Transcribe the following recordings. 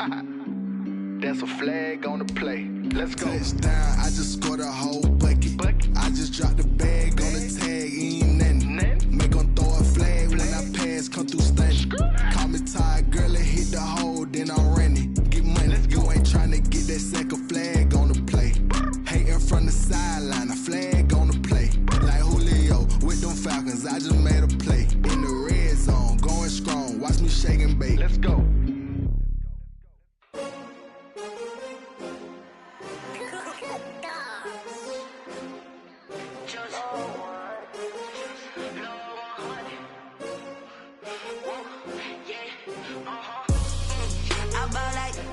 That's a flag on the play. Let's go. Touchdown, I just scored a whole bucket. I just dropped the bag on the tag, ain't nothing. Make 'em throw a flag when I pass, come through stunning. Call me tired, girl, it hit the hole, then I'm running. Get money, you ain't tryna get that second flag on the play. Hating from the sideline, a flag on the play. Like Julio with them Falcons, I just made a play. In the red zone, going strong, watch me shake and bake. Let's go.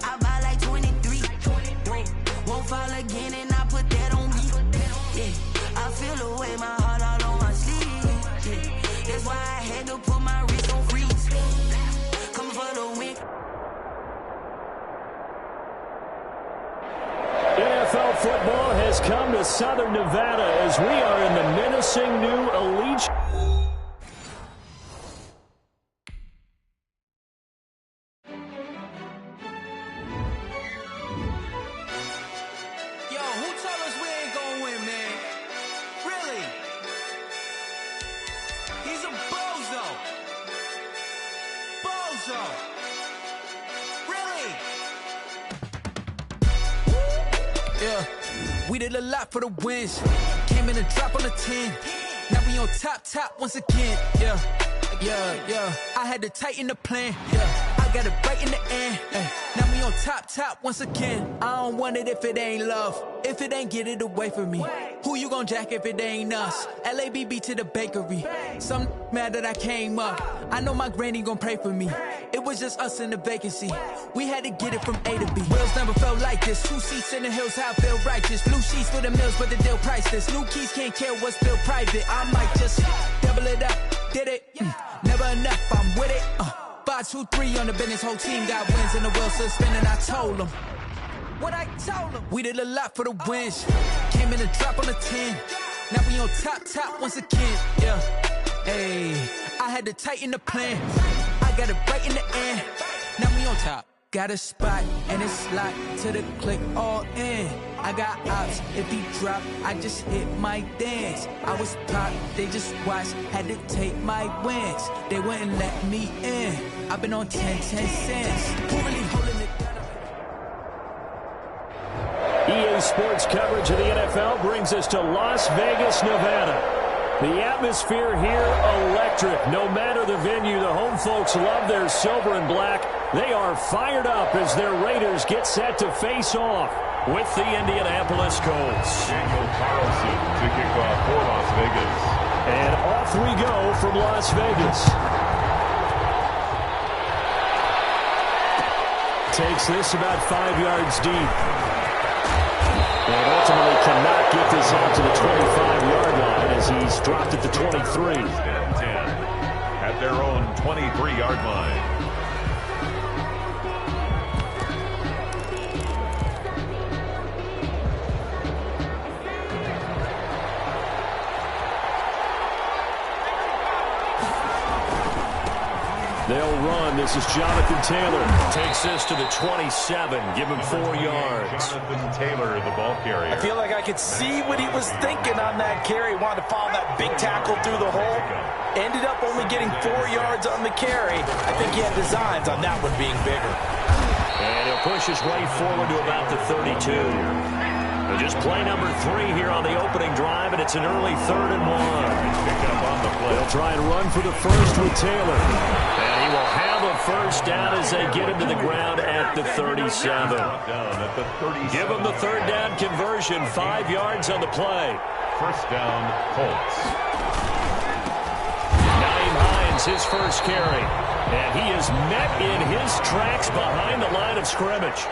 I buy like 23. Won't fall again and I put that on me. Yeah, I feel the way, my heart all on my sleeve. Yeah, that's why I had to put my wrist on freeze. Coming for the win. NFL football has come to Southern Nevada as we are in the menacing new Allegiant. Yeah, we did a lot for the wins. Came in a drop on the 10. Now we on top once again. Yeah. I had to tighten the plan. Yeah, I got it right in the end. Now we on top once again. I don't want it if it ain't love. If it ain't, get it away from me. Who you gon' jack if it ain't us? LABB to the bakery. Some mad that I came up. I know my granny gon' pray for me. It was just us in the vacancy. We had to get it from A to B. Wheels never felt like this. 2 seats in the hills, how I feel righteous. Blue sheets for the mills, but the deal priceless. New keys can't care what's still private. I might just double it up. Did it? Never enough, I'm with it. 5, 2, 3 on the business. Whole team got wins and the wheels still spinning. I told them what I told them. We did a lot for the wins. Came in a drop on the 10. Now we on top once again. Yeah. Hey, I had to tighten the plan. I got it right in the end. Now we on top. Got a spot and it's locked to the click all in. I got ops, if he drop, I just hit my dance. I was top, they just watched, had to take my wins. They wouldn't let me in. I've been on 10 cents. Who really holding it down? EA Sports coverage of the NFL brings us to Las Vegas, Nevada. The atmosphere here, electric. No matter the venue, the home folks love their silver and black. They are fired up as their Raiders get set to face off with the Indianapolis Colts. Daniel Carlson to kick off for Las Vegas. And off we go from Las Vegas. Takes this about 5 yards deep. And ultimately cannot get this out to the 25-yard line as he's dropped at the 23. 10 at their own 23-yard line. They'll run. This is Jonathan Taylor. Takes this to the 27. Give him 4 yards. Jonathan Taylor, the ball carrier. I feel like I could see what he was thinking on that carry. Wanted to follow that big tackle through the hole. Ended up only getting 4 yards on the carry. I think he had designs on that one being bigger. And he'll push his way forward to about the 32. And just play number 3 here on the opening drive, and it's an early 3rd and 1. Pick up on the play. They'll try and run for the first with Taylor. And he will have a first down as they get him to the ground at the 37. Give him the 3rd down conversion, 5 yards on the play. First down, Colts. Naeem Hines, his first carry. And he is met in his tracks behind the line of scrimmage.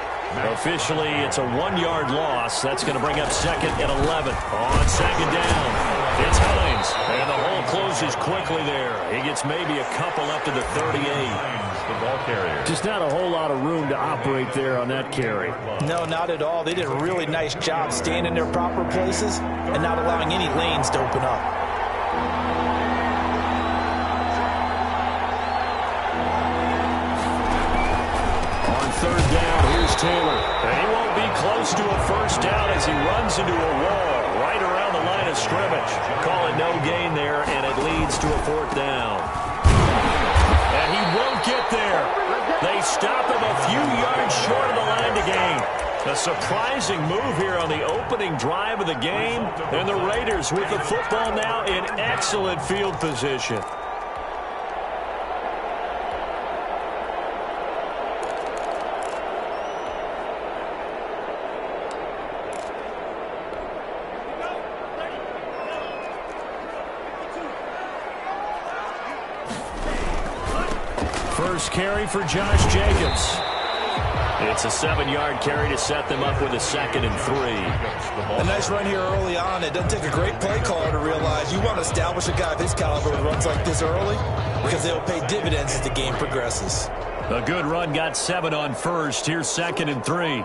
Officially, it's a 1-yard loss. That's going to bring up 2nd and 11. On 2nd down, it's Hines. And the hole closes quickly there. He gets maybe a couple up to the 38. The ball carrier. Just not a whole lot of room to operate there on that carry. No, not at all. They did a really nice job staying in their proper places and not allowing any lanes to open up. On 3rd down, Taylor. And he won't be close to a first down as he runs into a wall right around the line of scrimmage. Call it no gain there, and it leads to a 4th down. And he won't get there. They stop him a few yards short of the line to gain. A surprising move here on the opening drive of the game. And the Raiders with the football now in excellent field position. First carry for Josh Jacobs. It's a 7-yard carry to set them up with a 2nd and 3. A nice run here early on. It doesn't take a great play caller to realize you want to establish a guy of his caliber who runs like this early because they'll pay dividends as the game progresses. A good run got 7 on first. Here's 2nd and 3.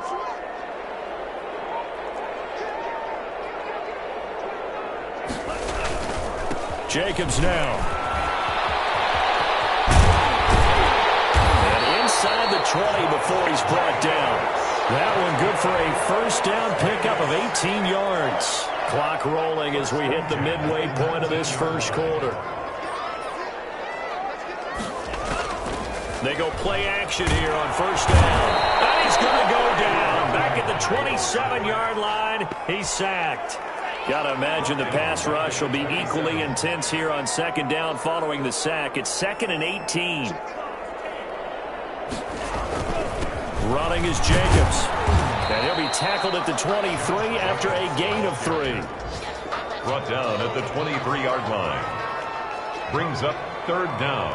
Jacobs now. Inside the 20 before he's brought down. That one good for a first down pickup of 18 yards. Clock rolling as we hit the midway point of this first quarter. They go play action here on first down. And he's going to go down. Back at the 27-yard line. He's sacked. Got to imagine the pass rush will be equally intense here on 2nd down following the sack. It's 2nd and 18. Running is Jacobs. And he'll be tackled at the 23 after a gain of 3. Brought down at the 23-yard line. Brings up 3rd down.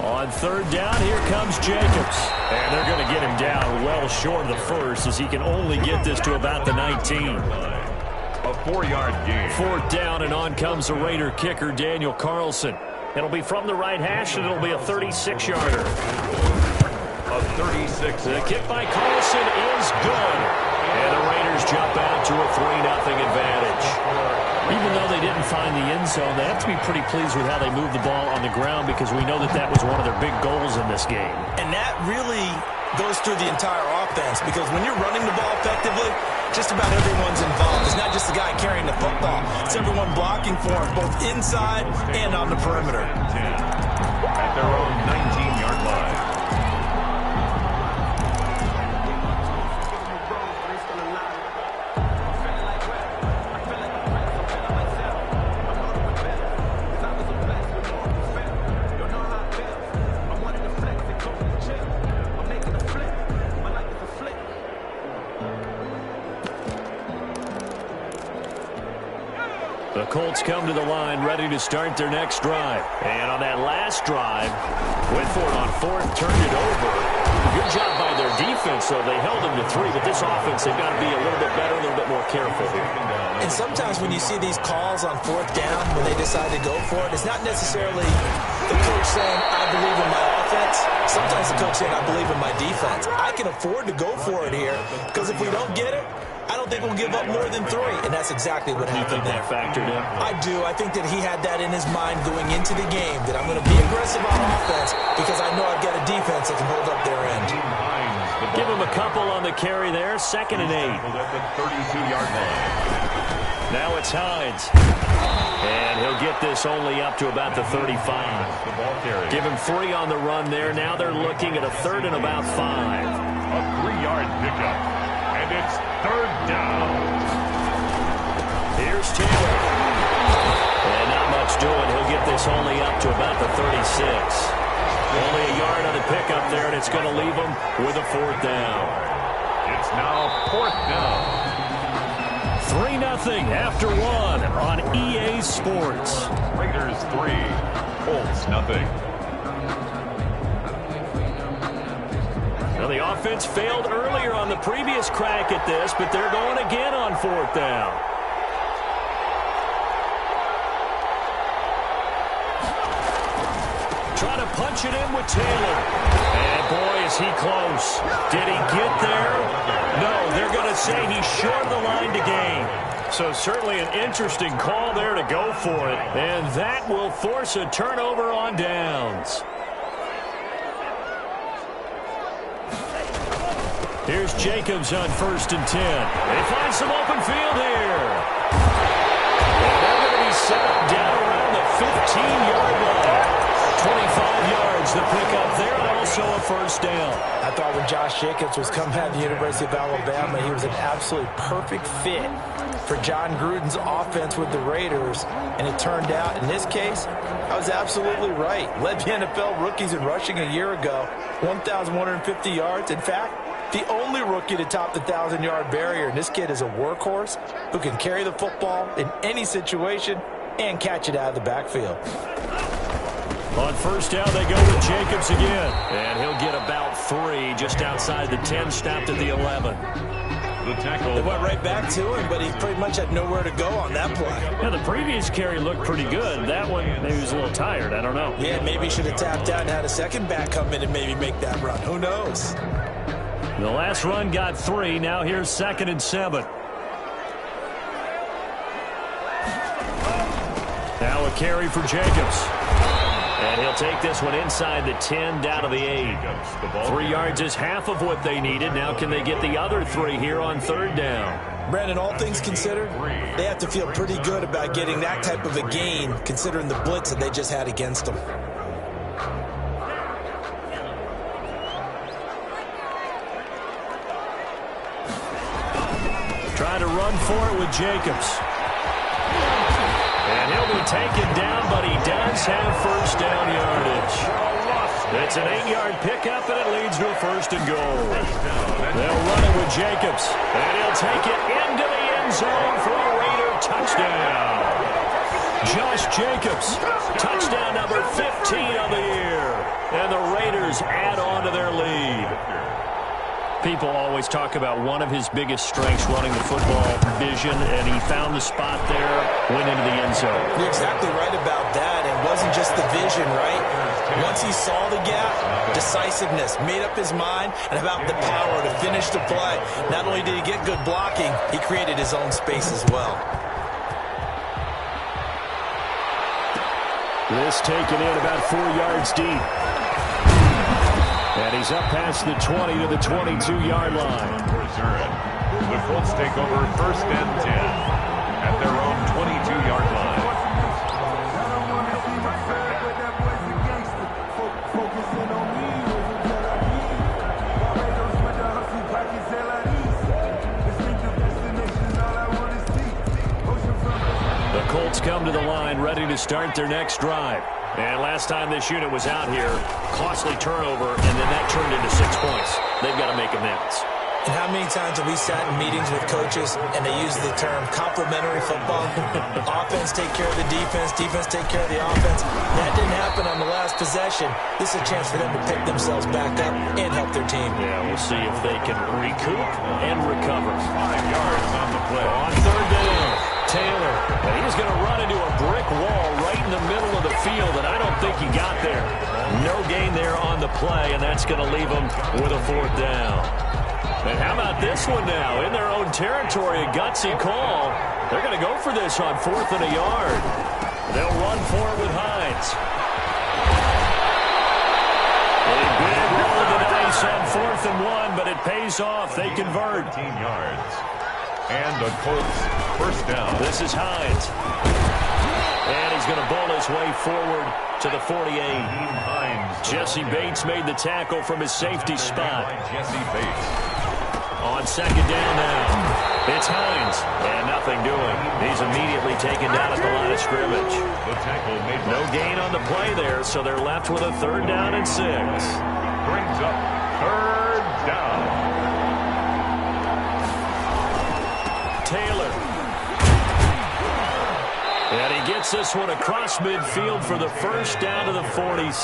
On 3rd down, here comes Jacobs. And they're going to get him down well short of the first as he can only get this to about the 19. A 4-yard gain. 4th down, and on comes the Raider kicker, Daniel Carlson. It'll be from the right hash, and it'll be a 36-yarder. A 36. The kick by Carlson is good. And the Raiders jump out to a 3-0 advantage. Even though they didn't find the end zone, they have to be pretty pleased with how they moved the ball on the ground because we know that that was one of their big goals in this game. And that really goes through the entire offense because when you're running the ball effectively, just about everyone's involved. It's not just the guy carrying the football. It's everyone blocking for him, both inside and on the perimeter. At their own 19-yard line. The Colts come to the line ready to start their next drive. And on that last drive, went for it on 4th, turned it over. Good job by their defense, though. They held them to 3, but this offense, they've got to be a little bit better, a little bit more careful here. And sometimes when you see these calls on 4th down, when they decide to go for it, it's not necessarily the coach saying, I believe in my offense. Sometimes the coach saying, I believe in my defense. I can afford to go for it here because if we don't get it, I don't think we'll give up more than 3, and that's exactly what happened there. That factored in? I do. I think that he had that in his mind going into the game, that I'm going to be aggressive on offense because I know I've got a defense that can hold up their end. Give him a couple on the carry there. 2nd and 8. At the 32-yard line. Now it's Hines. And he'll get this only up to about the 35. The ball carry. Give him 3 on the run there. Now they're looking at a 3rd and about 5. A 3-yard pickup. And it's 3rd down. Here's Taylor. And not much doing. He'll get this only up to about the 36. Only a yard on the pickup there, and it's going to leave him with a 4th down. It's now 4th down. 3-0 after 1 on EA Sports. Raiders 3, Colts nothing. Well, the offense failed earlier on the previous crack at this, but they're going again on 4th down. Trying to punch it in with Taylor. And boy, is he close. Did he get there? No, they're going to say he's short of the line to gain. So certainly an interesting call there to go for it. And that will force a turnover on downs. Here's Jacobs on 1st and 10. They find some open field here. And they're going to be set up down around the 15-yard line. 25 yards the pickup there, and also a first down. I thought when Josh Jacobs was coming out of the University of Alabama, he was an absolutely perfect fit for John Gruden's offense with the Raiders. And it turned out, in this case, I was absolutely right. Led the NFL rookies in rushing a year ago, 1,150 yards. In fact, the only rookie to top the 1,000-yard barrier. And this kid is a workhorse who can carry the football in any situation and catch it out of the backfield. On first down, they go with Jacobs again. And he'll get about 3 just outside the 10, stopped at the 11. The tackle. They went right back to him, but he pretty much had nowhere to go on that play. Yeah, the previous carry looked pretty good. That one, maybe he was a little tired. I don't know. Yeah, maybe he should have tapped out and had a second back come in and maybe make that run. Who knows? The last run got 3. Now here's 2nd and 7. Now a carry for Jacobs. And he'll take this one inside the 10, down to the 8. 3 yards is half of what they needed. Now can they get the other 3 here on 3rd down? Brandon, all things considered, they have to feel pretty good about getting that type of a gain, considering the blitz that they just had against them. Trying to run for it with Jacobs. And he'll be taken down, but he does have first down yardage. It's an 8-yard pickup, and it leads to a 1st and goal. They'll run it with Jacobs, and he'll take it into the end zone for a Raider touchdown. Josh Jacobs, touchdown number 15 of the year. And the Raiders add on to their lead. People always talk about one of his biggest strengths, running the football, vision, and he found the spot there, went into the end zone. You're exactly right about that. It wasn't just the vision, right? Once he saw the gap, decisiveness, made up his mind, and about the power to finish the play. Not only did he get good blocking, he created his own space as well. This taken in about 4 yards deep. And he's up past the 20 to the 22-yard line. The Colts take over 1st and 10 at their own 22-yard line. The Colts come to the line ready to start their next drive. And last time this unit was out here, costly turnover, and then that turned into 6 points. They've got to make amends. And how many times have we sat in meetings with coaches and they use the term complementary football? Offense take care of the defense, defense take care of the offense. That didn't happen on the last possession. This is a chance for them to pick themselves back up and help their team. Yeah, we'll see if they can recoup and recover. 5 yards on the play. On 3rd down, Taylor. And he's going to run into a brick wall right in the middle of the field, and I don't think he got there. No gain there on the play, and that's going to leave him with a 4th down. And how about this one now? In their own territory, a gutsy call. They're going to go for this on 4th and a yard. They'll run for it with Hines. A big roll of the dice on 4th and 1, but it pays off. They convert. 13 yards. And the Colts 1st down. This is Hines. And he's going to bowl his way forward to the 48. Jesse Bates made the tackle from his safety spot. Jesse Bates. On 2nd down now, it's Hines, and nothing doing. He's immediately taken down at the line of scrimmage. The tackle made No gain on the play there, so they're left with a 3rd down and 6. brings up 3rd down. Taylor. And he gets this one across midfield for the 1st down to the 46.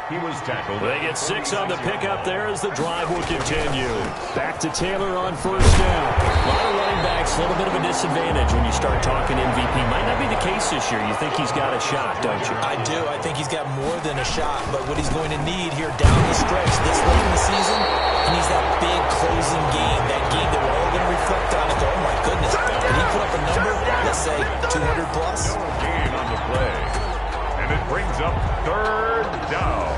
He was tackled. They get 6 on the pickup there as the drive will continue. Back to Taylor on 1st down. A lot of running backs, a little bit of a disadvantage when you start talking MVP. Might not be the case this year. You think he's got a shot, don't you? I do. I think he's got more than a shot. But what he's going to need here down the stretch this late in the season, he needs that big closing game. That game that we're all going to reflect on and go, oh, my goodness. Did he put up a number, let's say, 200 plus? Gain on the play. And it brings up 3rd down.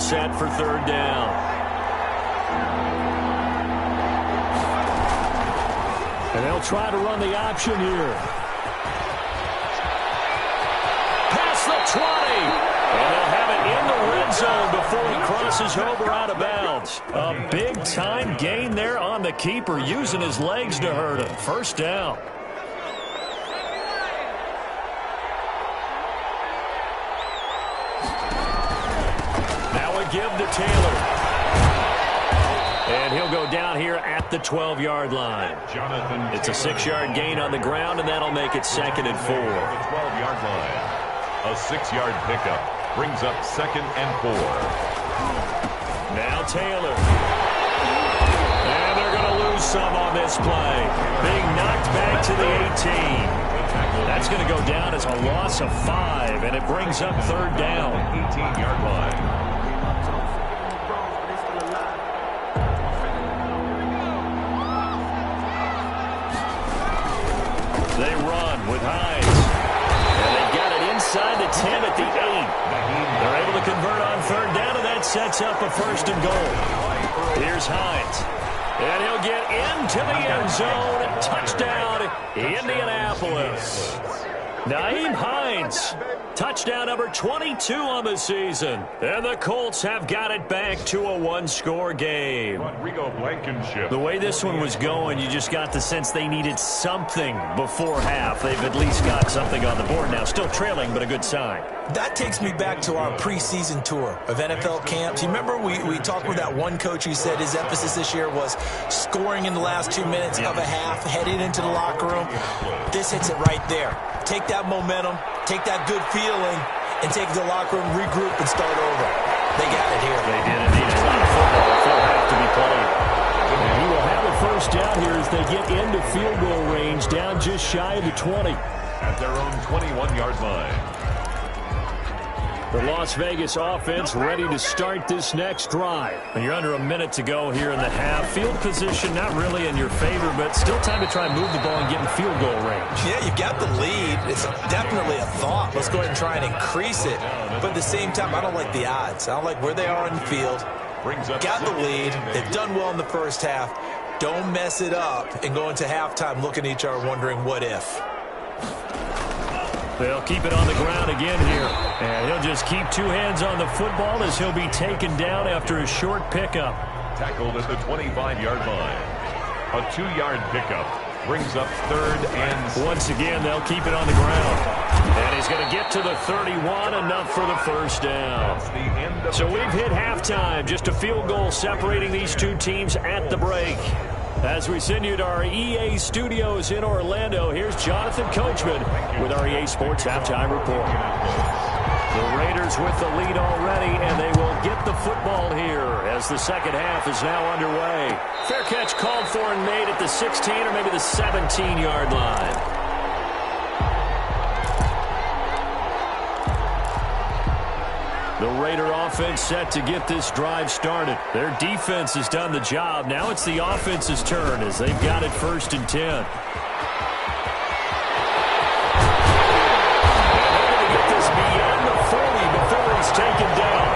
set for third down. And they'll try to run the option here. Past the 20. And they'll have it in the red zone before he crosses over out of bounds. A big-time gain there on the keeper, using his legs to hurt him. First down. Give to Taylor. And he'll go down here at the 12-yard line. It's a 6-yard gain on the ground, and that'll make it 2nd and 4. The 12-yard line. A 6-yard pickup brings up 2nd and 4. Now Taylor. And they're going to lose some on this play. Being knocked back to the 18. That's going to go down as a loss of 5, and it brings up third down. 18-yard line. They run with Hines. And they've got it inside the 10 at the 8. They're able to convert on third down, and that sets up a 1st and goal. Here's Hines. And he'll get into the end zone. Touchdown, Indianapolis. Nyheim Hines. Touchdown number 22 on the season. And the Colts have got it back to a 1-score game. The way this one was going, you just got the sense they needed something before half. They've at least got something on the board now. Still trailing, but a good sign. That takes me back to our preseason tour of NFL camps. You remember we talked with that one coach who said his emphasis this year was scoring in the last 2 minutes of a half, heading into the locker room. This hits it right there. Take that momentum, take that good feeling, and take the locker room, regroup, and start over. They got it here. They did indeed. A lot of football before half to be played. And he will have a first down here as they get into field goal range, down just shy of the 20. At their own 21-yard line. The Las Vegas offense ready to start this next drive. And you're under a minute to go here in the half. Field position not really in your favor, but still time to try and move the ball and get in field goal range. Yeah, you've got the lead. It's definitely a thought. Let's go ahead and try and increase it. But at the same time, I don't like the odds. I don't like where they are in the field. Got the lead. They've done well in the first half. Don't mess it up and go into halftime looking at each other wondering what if. They'll keep it on the ground again here. And he'll just keep 2 hands on the football as he'll be taken down after a short pickup. Tackled at the 25-yard line. A 2-yard pickup brings up 3rd and... Once again, they'll keep it on the ground. And he's going to get to the 31, enough for the first down. So we've hit halftime. Just a field goal separating these two teams at the break. As we send you to our EA studios in Orlando, here's Jonathan Coachman with our EA Sports Halftime Report. The Raiders with the lead already, and they will get the football here as the second half is now underway. Fair catch called for and made at the 16 or maybe the 17-yard line. The Raider offense set to get this drive started. Their defense has done the job. Now it's the offense's turn as they've got it 1st and 10. And they're going to get this beyond the 40 before he's taken down.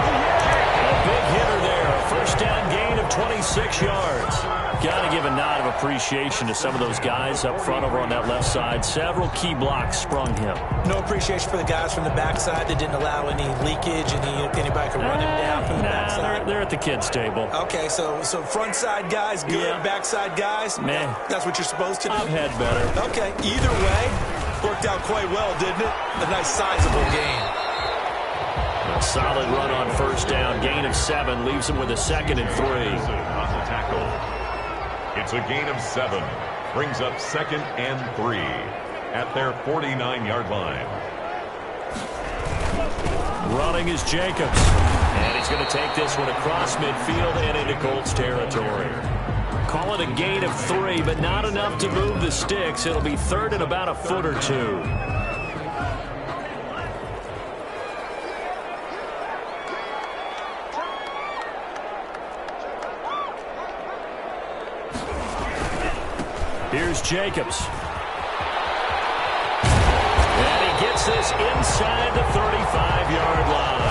A big hitter there. A first down gain of 26 yards. Got to give a nod of appreciation to some of those guys up front over on that left side. Several key blocks sprung him. No appreciation for the guys from the backside that didn't allow any leakage, anybody could run him down from the backside. They're at the kids' table. Okay, so front side guys good, yeah. Backside guys, man, that's what you're supposed to do. I've had better. Okay, either way, worked out quite well, didn't it? A nice sizable gain. A solid run on first down, gain of 7, leaves him with a 2nd and 3. On the tackle. It's a gain of 7. Brings up 2nd and 3 at their 49-yard line. Running is Jacobs. And he's going to take this one across midfield and into Colts territory. Call it a gain of 3, but not enough to move the sticks. It'll be 3rd and about a foot or 2. Here's Jacobs. And he gets this inside the 35-yard line.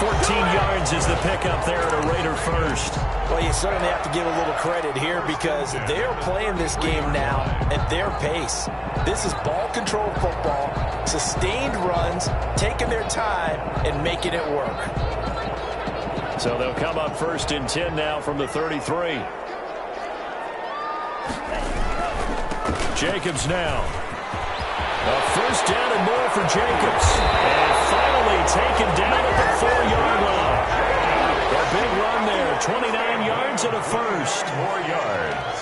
14 yards is the pickup there at a Raider first. Well, you certainly have to give a little credit here because they're playing this game now at their pace. This is ball control football, sustained runs, taking their time, and making it work. So they'll come up 1st and 10 now from the 33. Jacobs now. A 1st down and more for Jacobs. And finally taken down at the 4-yard line. A big run there. 29 yards and a 1st. 4 yards.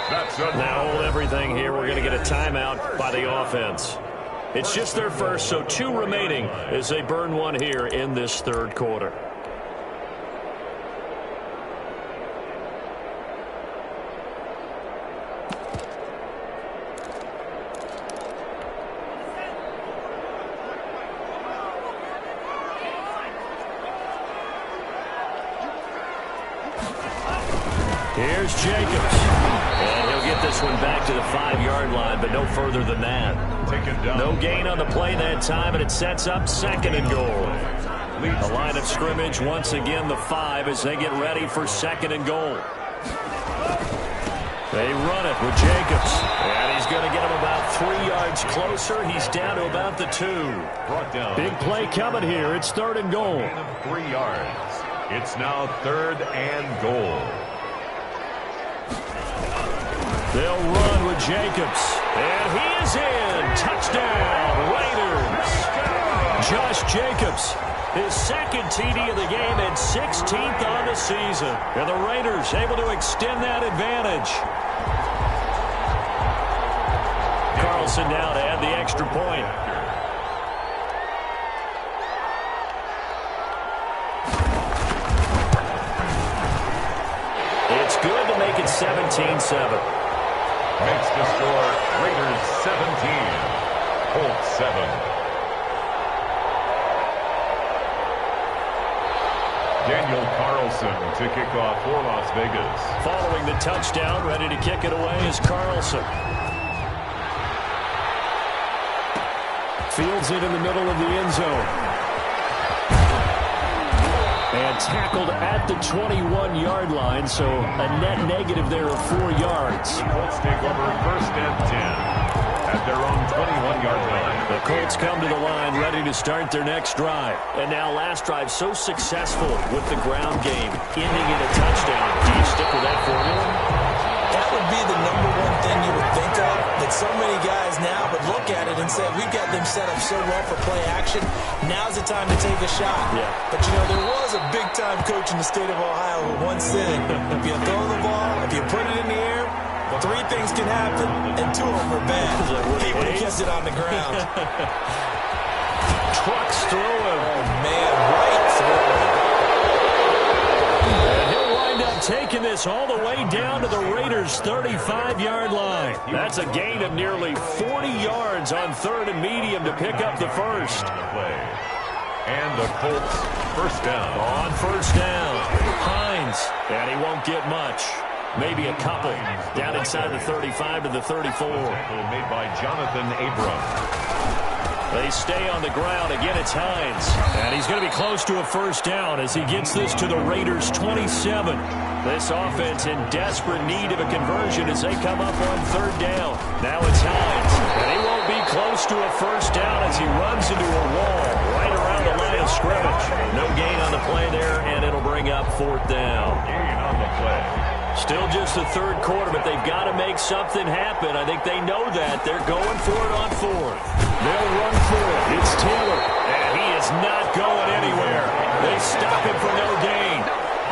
That's enough. Now hold everything here. We're going to get a timeout by the offense. It's just their first, so 2 remaining as they burn one here in this 3rd quarter. Here's Jacobs. And he'll get this one back to the 5-yard line, but no further than that. No gain on the play that time, and it sets up 2nd and goal. The line of scrimmage, once again, the 5 as they get ready for 2nd and goal. They run it with Jacobs. And he's going to get him about 3 yards closer. He's down to about the 2. Big play coming here. It's 3rd and goal. 3 yards. It's now 3rd and goal. They'll run with Jacobs. And he is in. Touchdown, Raiders. Josh Jacobs, his 2nd TD of the game and 16th on the season. And the Raiders able to extend that advantage. Carlson now to add the extra point. It's good to make it 17-7. Makes the score Raiders 17, Colts 7. Daniel Carlson to kick off for Las Vegas. Following the touchdown, ready to kick it away is Carlson. Fields it in the middle of the end zone. And tackled at the 21-yard line, so a net negative there of 4 yards. The Colts take over 1st and 10 at their own 21-yard line. The Colts come to the line ready to start their next drive. And now last drive so successful with the ground game, ending in a touchdown. Do you stick with that formula? That would be the #1 thing you would think of, that so many guys now would look at it and say, we've got them set up so well for play action. Now's the time to take a shot. Yeah. But, you know, there was a big-time coach in the state of Ohio who once said, if you throw the ball, if you put it in the air, 3 things can happen, and 2 of them are bad. He would have kept it on the ground. Trucks through him. Oh, man, right through him. And he'll wind up taking this all the way down to the Raiders' 35-yard line. That's a gain of nearly 40 yards on 3rd and medium to pick up the 1st. And the Colts 1st down. On 1st down, Hines. And he won't get much. Maybe a couple. Down inside the 35 to the 34. Made by Jonathan Abram. They stay on the ground. Again, it's Hines. And he's going to be close to a 1st down as he gets this to the Raiders' 27. This offense in desperate need of a conversion as they come up on 3rd down. Now it's Hines. And he won't be close to a 1st down as he runs into a wall right around the line of scrimmage. No gain on the play there, and it'll bring up 4th down. Gain on the play. Still just the 3rd quarter, but they've got to make something happen. I think they know that. They're going for it on 4th. They'll run for it. It's Taylor. And he is not going anywhere. They stop him for no gain.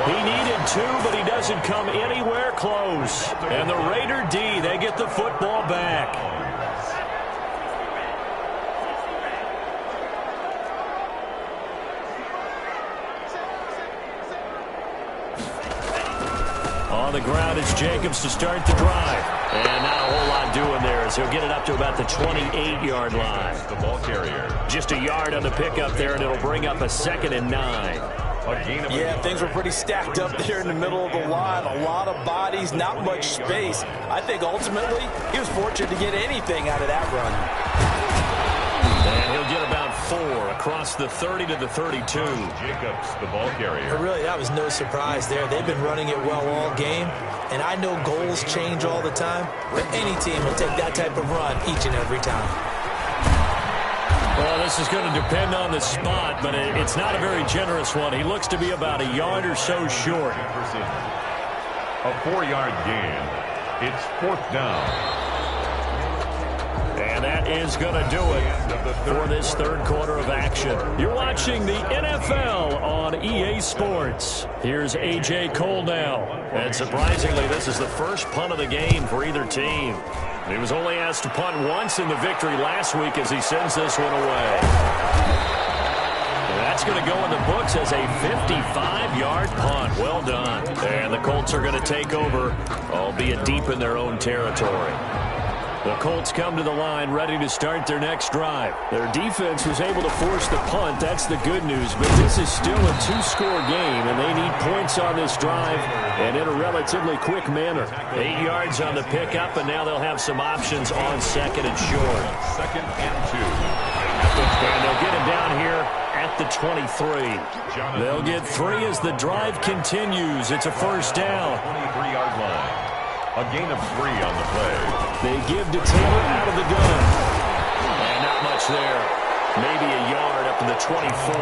He needed 2, but he doesn't come anywhere close. And the Raider D, they get the football back. On the ground, it's Jacobs to start the drive. And not a whole lot doing there as he'll get it up to about the 28-yard line. The ball carrier. Just a yard on the pickup there, and it'll bring up a 2nd and 9. Yeah, things were pretty stacked up there in the middle of the line. A lot of bodies, not much space. I think ultimately he was fortunate to get anything out of that run. And he'll get about 4 across the 30 to the 32. Jacobs, the ball carrier. But really, that was no surprise there. They've been running it well all game, and I know goals change all the time, but any team will take that type of run each and every time. Well, this is going to depend on the spot, but it's not a very generous one. He looks to be about a yard or so short. A 4-yard gain. It's 4th down. And that is going to do it for this third quarter of action. You're watching the NFL on EA Sports. Here's A.J. Cole now. And surprisingly, this is the first punt of the game for either team. He was only asked to punt once in the victory last week as he sends this one away. That's going to go in the books as a 55-yard punt. Well done. And the Colts are going to take over, albeit deep in their own territory. The Colts come to the line ready to start their next drive. Their defense was able to force the punt. That's the good news. But this is still a 2-score game, and they need points on this drive and in a relatively quick manner. 8 yards on the pickup, and now they'll have some options on second and short. 2nd and 2. And they'll get it down here at the 23. They'll get 3 as the drive continues. It's a first down. 23-yard line. A gain of 3 on the play. They give to Taylor out of the gun. And not much there. Maybe a yard up to the 24.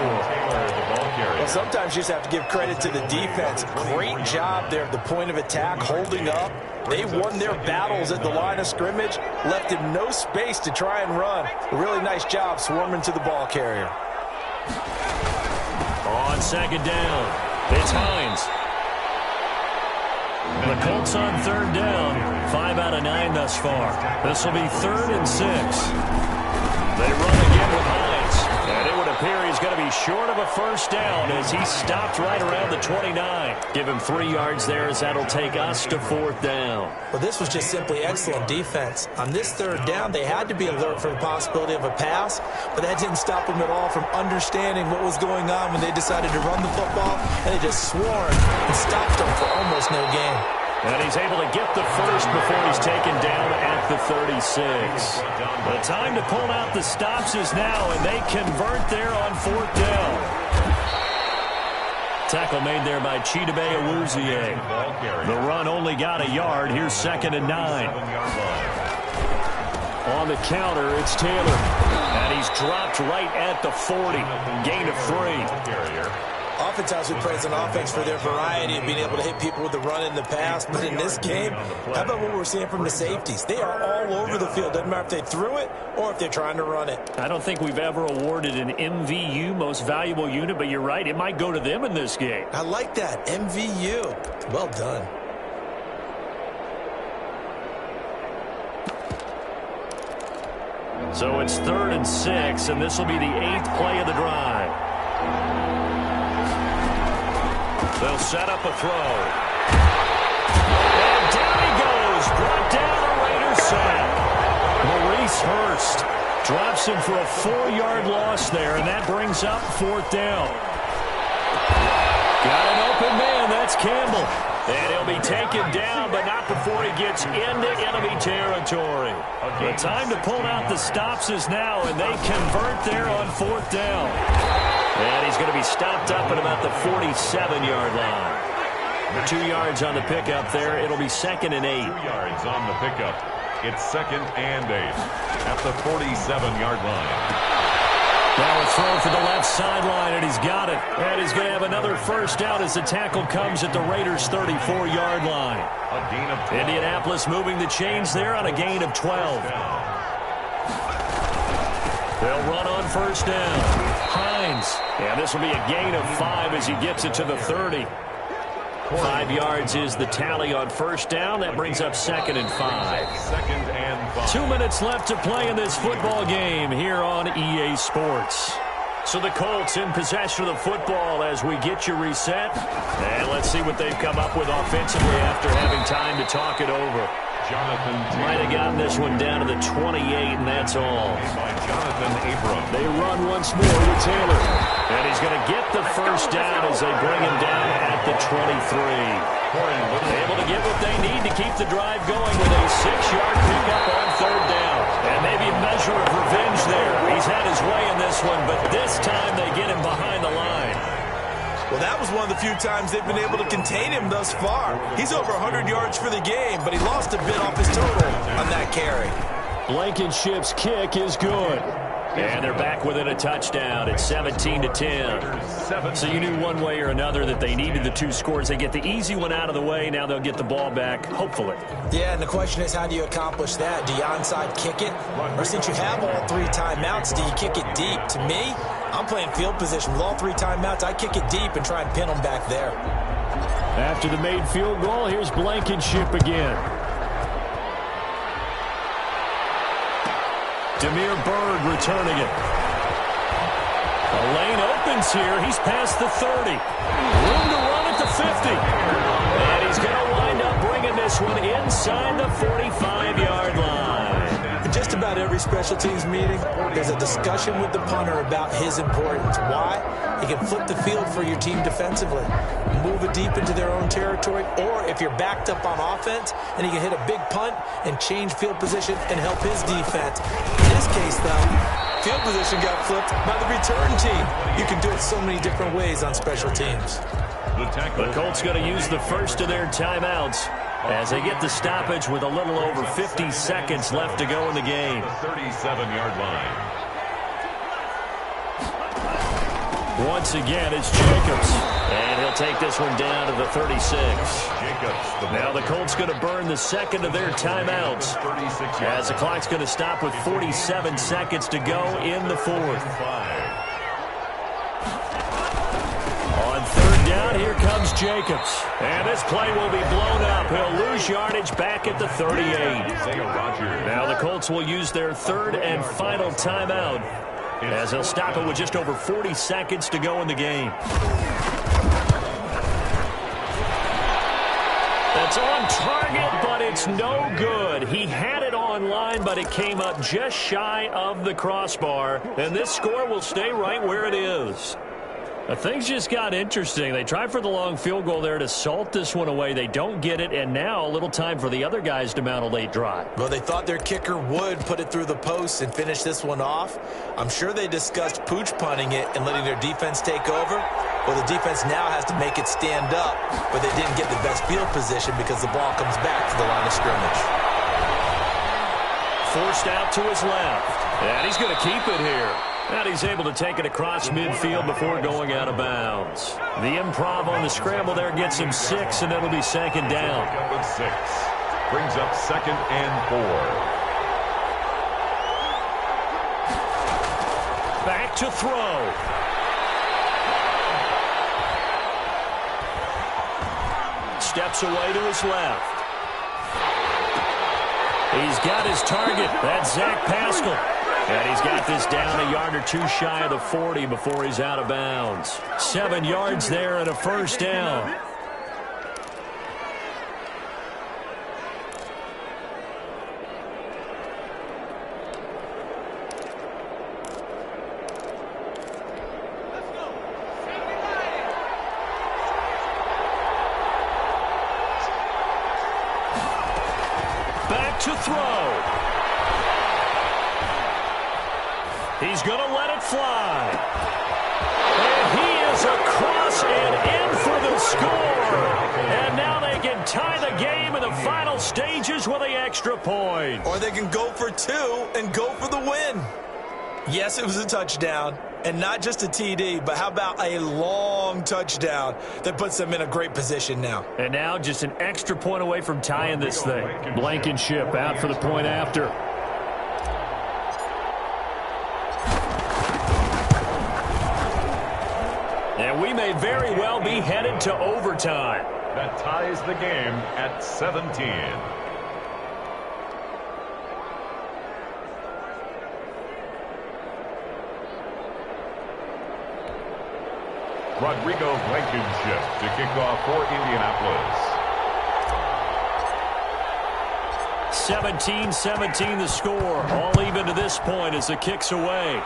Well, sometimes you just have to give credit to the defense. Great job there at the point of attack, holding up. They won their battles at the line of scrimmage, left him no space to try and run. A really nice job swarming to the ball carrier. On second down, it's Hines. The Colts on third down. 5 out of 9 thus far. This will be 3rd and 6. They run again with Hines. And it would appear he's going to be short of a first down as he stopped right around the 29. Give him 3 yards there as that'll take us to 4th down. Well, this was just simply excellent defense. On this third down, they had to be alert for the possibility of a pass, but that didn't stop them at all from understanding what was going on when they decided to run the football, and they just swarmed and stopped them for almost no gain. And he's able to get the first before he's taken down at the 36. The time to pull out the stops is now, and they convert there on 4th down. Tackle made there by Chidobe Awuzie. The run only got a yard. Here's 2nd and 9. On the counter, it's Taylor. And he's dropped right at the 40. Gain of 3. Oftentimes we praise an offense for their variety of being able to hit people with the run and the pass. But in this game, how about what we're seeing from the safeties? They are all over the field. Doesn't matter if they threw it or if they're trying to run it. I don't think we've ever awarded an MVU, most valuable unit, but you're right. It might go to them in this game. I like that. MVU. Well done. So it's 3rd and 6, and this will be the 8th play of the drive. They'll set up a throw. And down he goes. Brought down a Raiders sack. Maurice Hurst drops him for a 4-yard loss there, and that brings up 4th down. Got an open man. That's Campbell. And he'll be taken down, but not before he gets into enemy territory. The time to pull out the stops is now, and they convert there on 4th down. And he's going to be stopped up at about the 47-yard line. 2 yards on the pickup there. It'll be 2nd and 8. 2 yards on the pickup. It's 2nd and 8 at the 47-yard line. Now a throw for the left sideline, and he's got it. And he's going to have another first down as the tackle comes at the Raiders' 34-yard line. A gain of 12. Indianapolis moving the chains there on a gain of 12. They'll run on first down. Hines. And this will be a gain of 5 as he gets it to the 30. 5 yards is the tally on first down. That brings up 2nd and 5. 2nd and 5. 2 minutes left to play in this football game here on EA Sports. So the Colts in possession of the football as we get you reset. And let's see what they've come up with offensively after having time to talk it over. Might have gotten this one down to the 28, and that's all. They run once more with Taylor. And he's going to get the first down as they bring him down at the 23. Able to get what they need to keep the drive going with a 6-yard pickup on third down. And maybe a measure of revenge there. He's had his way in this one, but this time they get him behind the line. Well, that was one of the few times they've been able to contain him thus far. He's over 100 yards for the game, but he lost a bit off his total on that carry. Blankenship's kick is good. And they're back within a touchdown. It's 17-10. So you knew one way or another that they needed the 2 scores. They get the easy one out of the way. Now they'll get the ball back, hopefully. Yeah, and the question is, how do you accomplish that? Do you onside kick it? Or since you have all 3 timeouts, do you kick it deep? To me, I'm playing field position with all 3 timeouts. I kick it deep and try and pin them back there. After the made field goal, here's Blankenship again. Demir Bird returning it. The lane opens here. He's past the 30. Room to run at the 50. And he's going to wind up bringing this one inside the 45-yard line. In just about every special teams meeting, there's a discussion with the punter about his importance. Why? He can flip the field for your team defensively, move it deep into their own territory, or if you're backed up on offense, and he can hit a big punt and change field position and help his defense. In this case, though, field position got flipped by the return team. You can do it so many different ways on special teams. The Colts going to use the first of their timeouts as they get the stoppage with a little over 50 seconds left to go in the game. 37-yard line. Once again, it's Jacobs. And he'll take this one down to the 36. Now the Colts going to burn the second of their timeouts as the clock's going to stop with 47 seconds to go in the 4th. On third down, here comes Jacobs. And this play will be blown up. He'll lose yardage back at the 38. Now the Colts will use their third and final timeout as they'll stop it with just over 40 seconds to go in the game. That's on target, but it's no good. He had it on line, but it came up just shy of the crossbar. And this score will stay right where it is. Things just got interesting. They tried for the long field goal there to salt this one away. They don't get it, and now a little time for the other guys to mount a late drive. Well, they thought their kicker would put it through the post and finish this one off. I'm sure they discussed pooch punting it and letting their defense take over. Well, the defense now has to make it stand up, but they didn't get the best field position because the ball comes back to the line of scrimmage. Forced out to his left, and he's going to keep it here. And he's able to take it across midfield before going out of bounds. The improv on the scramble there gets him 6, and it'll be second down. With 6. Brings up 2nd and 4. Back to throw. Steps away to his left. He's got his target. That's Zach Pascal. And he's got this down a yard or 2 shy of the 40 before he's out of bounds. 7 yards there and a first down. Back to throw. He's going to let it fly. And he is across and in for the score. And now they can tie the game in the final stages with the extra point. Or they can go for 2 and go for the win. Yes, it was a touchdown. And not just a TD, but how about a long touchdown that puts them in a great position now. And now just an extra point away from tying this thing. Blankenship out for the point after. And we may very well be headed to overtime. That ties the game at 17. Rodrigo Blankenship to kick off for Indianapolis. 17-17 the score. All even to this point as the kick's away.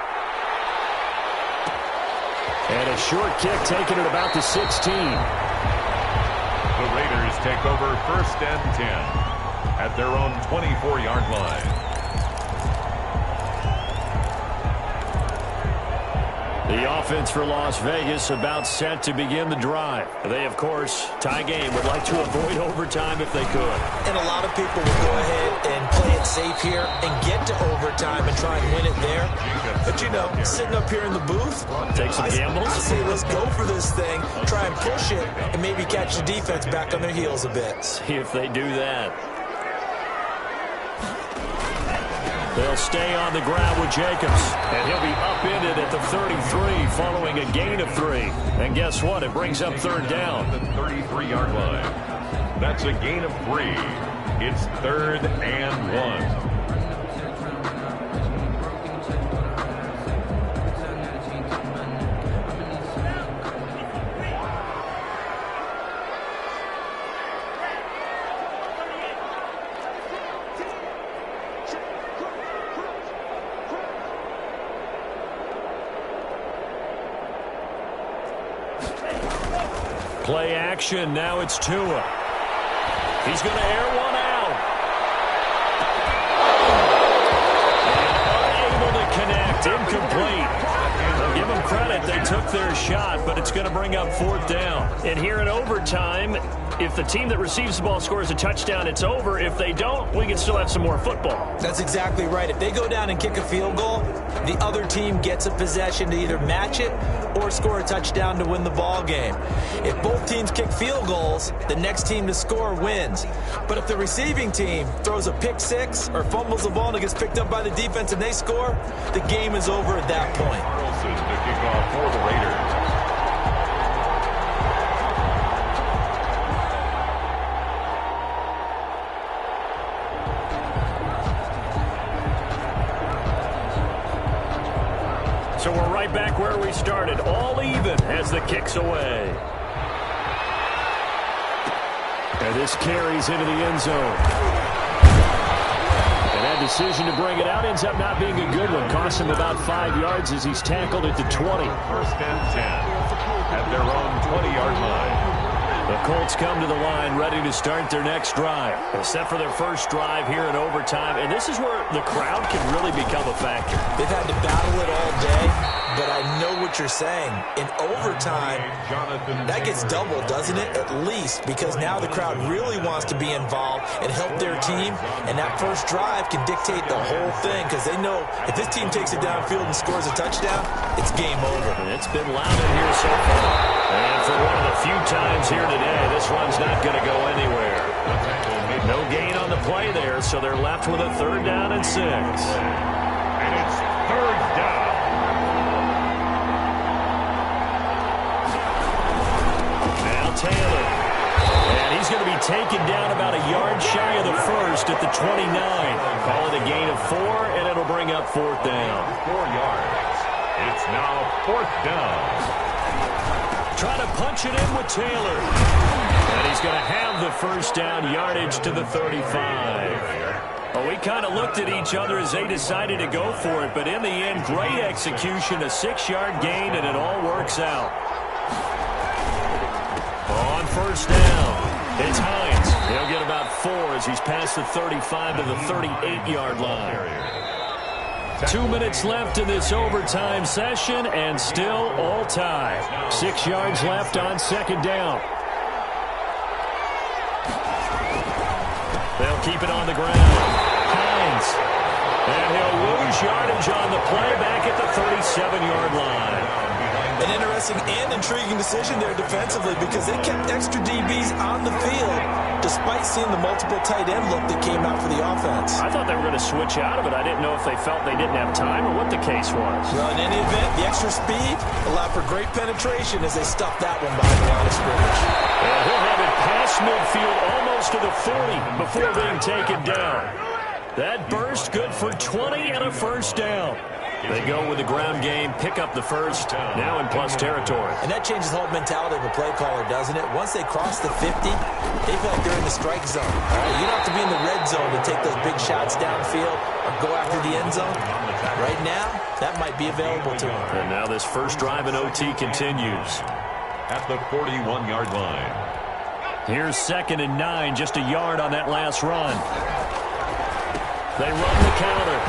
And a short kick taken at about the 16. The Raiders take over 1st and 10 at their own 24-yard line. The offense for Las Vegas about set to begin the drive. They, of course, tie game, would like to avoid overtime if they could. And a lot of people will go ahead and play it safe here and get to overtime and try and win it there. But, you know, sitting up here in the booth, take some gambles. I say let's go for this thing, try and push it, and maybe catch the defense back on their heels a bit. See if they do that. They'll stay on the ground with Jacobs, and he'll be upended at the 33 following a gain of 3. And guess what? It brings up 3rd down. The 33-yard line. That's a gain of 3. It's 3rd and 1. Play action. Now it's Tua. He's going to air one out. And unable to connect. Incomplete. They'll give them credit. They took their shot, but it's going to bring up 4th down. And here in overtime, if the team that receives the ball scores a touchdown, it's over. If they don't, we can still have some more football. That's exactly right. If they go down and kick a field goal, the other team gets a possession to either match it or score a touchdown to win the ball game. If both teams kick field goals, the next team to score wins. But if the receiving team throws a pick 6 or fumbles the ball and it gets picked up by the defense and they score, the game is over at that point. Carlson to kick off for the Raiders. So we're right back where we started, all even as the kick's away. And this carries into the end zone. And that decision to bring it out ends up not being a good one. Costs him about 5 yards as he's tackled at the 20. 1st and 10 at their own 20-yard line. The Colts come to the line ready to start their next drive. Except for their first drive here in overtime. And this is where the crowd can really become a factor. They've had to battle it all day, but I know what you're saying. In overtime, that gets doubled, doesn't it? At least, because now the crowd really wants to be involved and help their team. And that first drive can dictate the whole thing because they know if this team takes it downfield and scores a touchdown, it's game over. And it's been loud in here so far. And for one of the few times here today, this one's not going to go anywhere. No gain on the play there, so they're left with a 3rd down and 6. And it's 3rd down. Now Taylor. And he's going to be taken down about a yard shy of the first at the 29. Call it a gain of 4, and it'll bring up 4th down. 4 yards. It's now 4th down. Trying to punch it in with Taylor. And he's going to have the first down yardage to the 35. Well, we kind of looked at each other as they decided to go for it, but in the end, great execution, a 6-yard gain, and it all works out. On 1st down, it's Hines. He'll get about 4 as he's past the 35 to the 38-yard line. 2 minutes left in this overtime session, and still all tied. 6 yards left on 2nd down. They'll keep it on the ground. Hines. And he'll lose yardage on the play back at the 37-yard line. An interesting and intriguing decision there defensively because they kept extra DBs on the field despite seeing the multiple tight end look that came out for the offense. I thought they were going to switch out of it. I didn't know if they felt they didn't have time or what the case was. Well, in any event, the extra speed allowed for great penetration as they stuffed that one behind the line of scrimmage. And he'll have it past midfield almost to the 40 before being taken down. That burst good for 20 and a first down. They go with the ground game, pick up the first, now in plus territory. And that changes the whole mentality of a play caller, doesn't it? Once they cross the 50, they feel like they're in the strike zone. All right, you don't have to be in the red zone to take those big shots downfield or go after the end zone. Right now, that might be available to them. And now this first drive in OT continues. At the 41-yard line. Here's 2nd and 9, just a yard on that last run. They run the counter.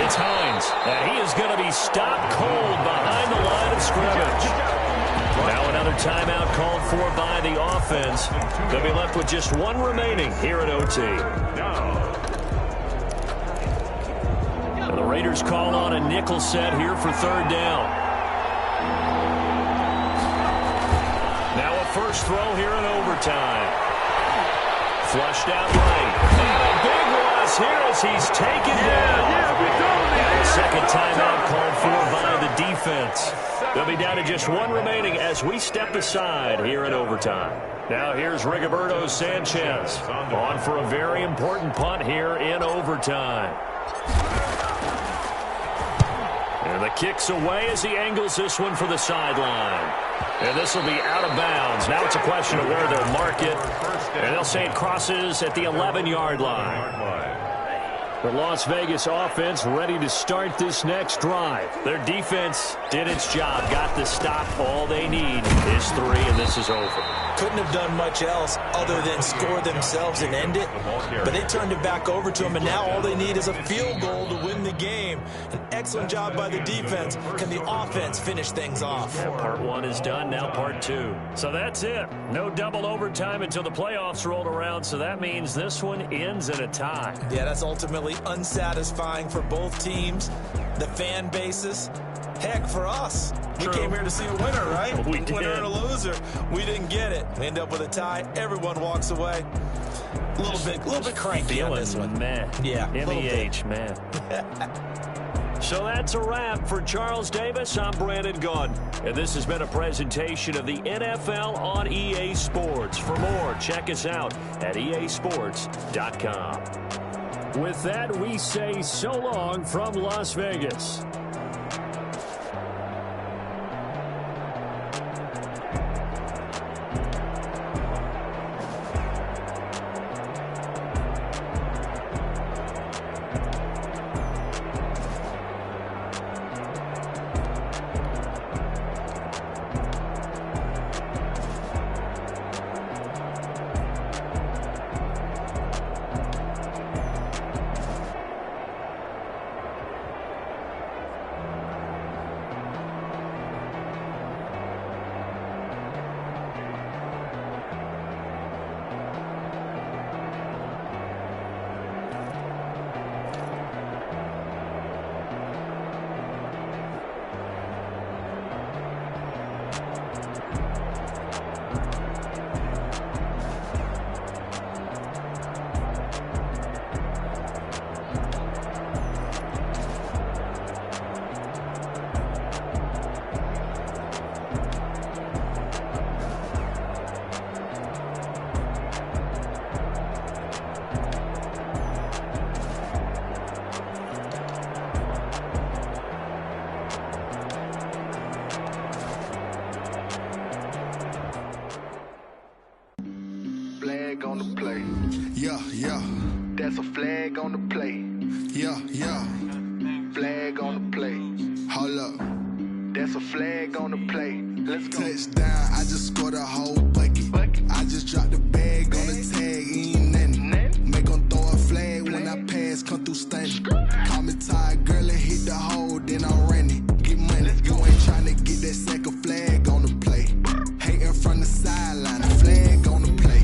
It's Hines, and he is going to be stopped cold behind the line of scrimmage. Now another timeout called for by the offense. They'll be left with just one remaining here at OT. And the Raiders call on a nickel set here for 3rd down. Now a first throw here in overtime. Flushed out right. And a big loss here as he's taken down. And a second timeout called for by the defense. They'll be down to just one remaining as we step aside here in overtime. Now here's Rigoberto Sanchez on for a very important punt here in overtime. And the kick's away as he angles this one for the sideline. And this will be out of bounds. Now it's a question of where they'll mark it. And they'll say it crosses at the 11-yard line. The Las Vegas offense ready to start this next drive. Their defense did its job, got the stop. All they need is 3, and this is over. Couldn't have done much else other than score themselves and end it. But they turned it back over to them, and now all they need is a field goal to win the game. An excellent job by the defense. Can the offense finish things off? Yeah, part 1 is done, now part 2. So that's it. No double overtime until the playoffs rolled around, so that means this one ends in a tie. Yeah, that's ultimately unsatisfying for both teams, the fan bases. Heck, for us, we came here to see a winner, right? We did. Winner and a loser. We didn't get it. We end up with a tie. Everyone walks away. A little bit cranky on this one. Man, yeah, MEH, man. So that's a wrap for Charles Davis. I'm Brandon Gunn, and this has been a presentation of the NFL on EA Sports. For more, check us out at easports.com. With that, we say so long from Las Vegas. On the play. Yeah, yeah. That's a flag on the play. Yeah, yeah. Flag on the play. Hold up. That's a flag on the play. Let's go. Touchdown, I just scored a whole bucket. I just dropped the bag on the tag, ain't nothing. Make them throw a flag when I pass, come through stunning. Call me tired, girl, and hit the hole, then I'm running. Get money, you ain't tryna get that second flag on the play. Hating from the sideline, flag on the play.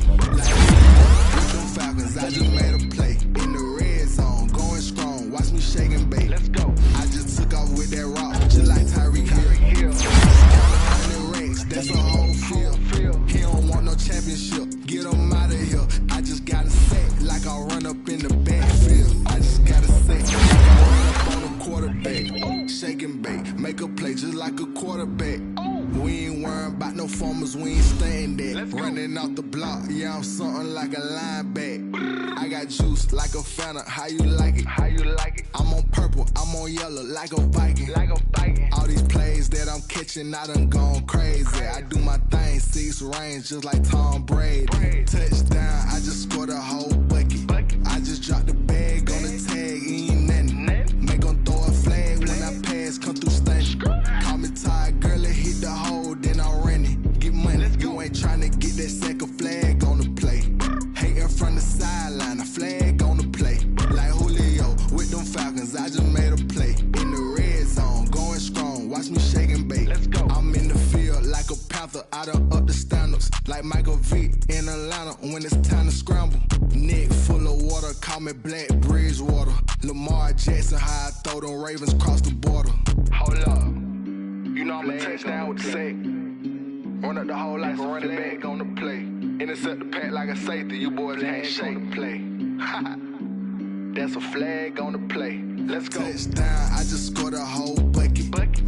Falcons, I just made a play in the red zone, going strong. Watch me shake and bake. Let's go. I just took off with that rock, just like Tyreek Hill. 100 racks, that's a whole field. He don't want no championship, get him out of here. I just gotta set like I run up in the backfield. I just gotta set like I run up on a quarterback. Shake and bake, make a play just like a quarterback. We ain't worrying about no formers, we ain't staying there. Running off the block, yeah, I'm something like a linebacker. I got juice like a Fanta, how you like it? How you like it? I'm on purple, I'm on yellow, like a Viking. Like a Viking. All these plays that I'm catching, I done gone crazy. I do my thing, 6 range, just like Tom Brady. Touchdown, Carolina when it's time to scramble. Neck full of water, call me Black Bridgewater. Lamar Jackson, how I throw them Ravens across the border. Hold up. You know I'm a touchdown with the sack. Run up the whole like a running back on the play. Intercept the pack like a safety. You boys ain't shake the play. That's a flag on the play. Let's go. Touchdown, I just scored a whole bucket.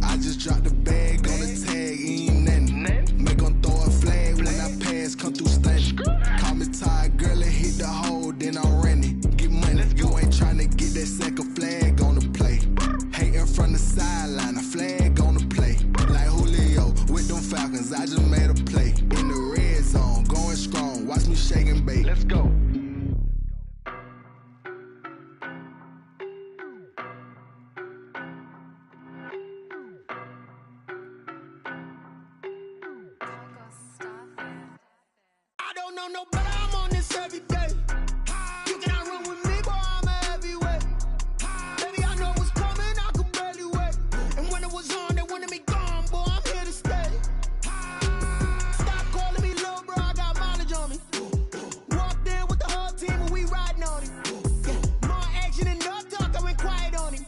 I just dropped the bag on the tag, ain't nothing. Make 'em throw a flag when I pass, come through stunning. Call me tired, girl, and hit the hole, then I'm running. Get money, you ain't tryna get that second flag on the play. Hating from the sideline, a flag on the play. Like Julio with them Falcons, I just made a play. In the red zone, going strong, watch me shake and bake. Let's go. I don't know no better, I'm on this every day. You cannot run with me, boy, I'm a heavyweight. Baby, I know what's coming, I could barely wait. And when it was on, they wanted me gone, boy, I'm here to stay. Stop calling me little bro, I got mileage on me. Walked in with the whole team and we riding on him. More action and no talk, I went quiet on him.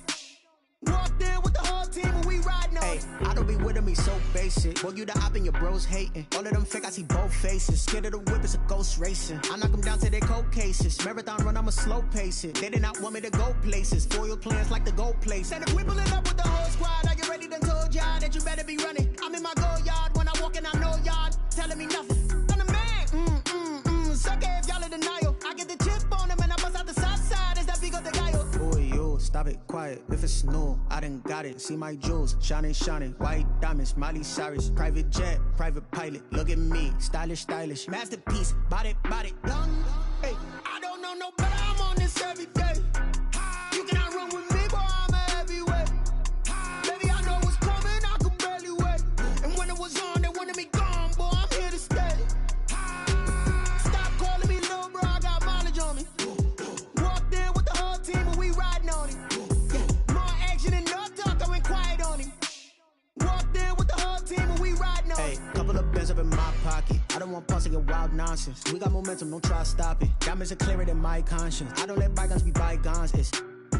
Walked in with the whole team and we riding on him. I don't be with him, he so basic. Boy, you the op and your bros hating. All of them fake, I see both faces. Scared of the whip, it's a ghost racing. I knock them down to their cold cases. Marathon run, I'ma slow pace it. They did not want me to go places. Foil plans like the gold place. And if we pulling up with the whole squad, I get ready done told y'all that you better be running. I'm in my go yard, when I walk in, I know y'all telling me nothing. I'm the man, suck it if y'all in denial. I get the chip on them and I bust out the south side, it's that big of the guy. Boy, yo, stop it, quiet. If it's new, I done got it. See my jewels, shining, white diamonds, Miley Cyrus. Private jet, private pilot. Look at me, stylish, masterpiece. Body, young. Hey, I don't know no better, I'm on this every day. You cannot run with me, boy, I'm a heavyweight. Baby, I know what's coming, I could barely wait. And when it was on, they wanted me gone, boy, I'm here to stay. Stop calling me little bro, I got mileage on me. Walked in with the whole team and we riding on him. More action and no talk, I went quiet on him. Walked in with the whole team and we riding on him. Couple of bins up in my pocket. I don't want pulse to get wild nonsense. We got momentum, don't try to stop it. Diamonds are clearer than my conscience. I don't let bygones be bygones.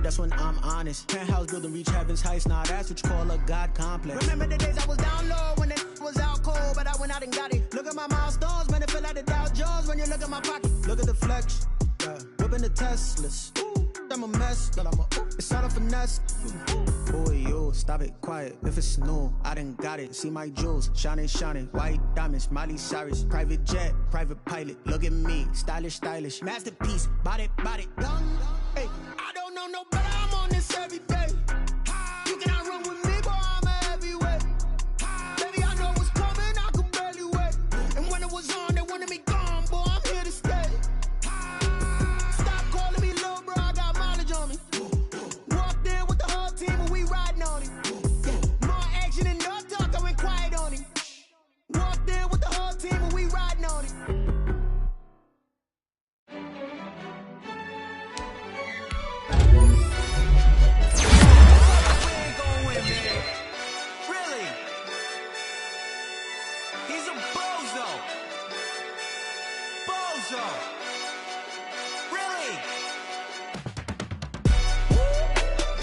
That's when I'm honest. Penthouse building reach heaven's heights. Nah, that's what you call a God complex. Remember the days I was down low when it was out cold, but I went out and got it. Look at my milestones, man, it feel like the Dow Jones when you look at my pocket. Look at the flex, whipping the Teslas. I'm a mess, but it's all a finesse. Boy, yo, stop it, quiet. If it's new, I done got it. See my jewels, shining, white diamonds, Miley Cyrus. Private jet, private pilot. Look at me, stylish, masterpiece. Body, young. Hey, I don't know no better, I'm on this every day. You cannot run with me, boy, I'm a heavyweight. Baby, I know what's coming, I could barely wait. And when it was on, they wanted me gone, boy, I'm here to stay. Stop calling me little bro, I got mileage on me. Walked in with the whole team and we riding on him. More action and no talk, I went quiet on him. Walked in with the whole team and we riding on him.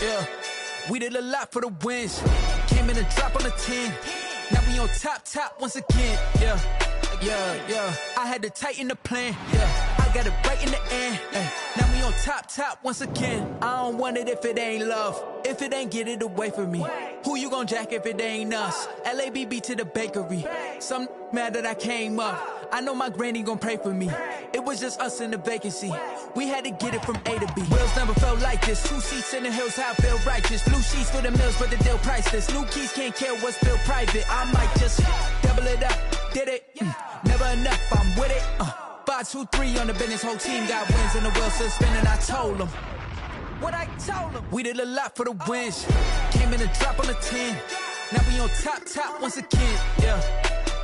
Yeah, we did a lot for the wins. Came in and drop on the 10. Now we on top once again. Yeah. I had to tighten the plan. Yeah, I got it right in the end. Now we on top once again. I don't want it if it ain't love. If it ain't, get it away from me. Who you gon' jack if it ain't us? LABB to the bakery. Some mad that I came up. I know my granny gon' pray for me. It was just us in the vacancy. We had to get it from A to B. Wheels never felt like this. 2 seats in the hills, how I feel righteous. Blue sheets for the mills, but the deal priceless. New keys can't care what's still private. I might just double it up. Did it? Never enough, I'm with it. 5, 2, 3 on the business. Whole team got wins and the wheels still spinning. I told them what I told them. We did a lot for the wins. Came in and drop on the 10. Now we on top once again. Yeah.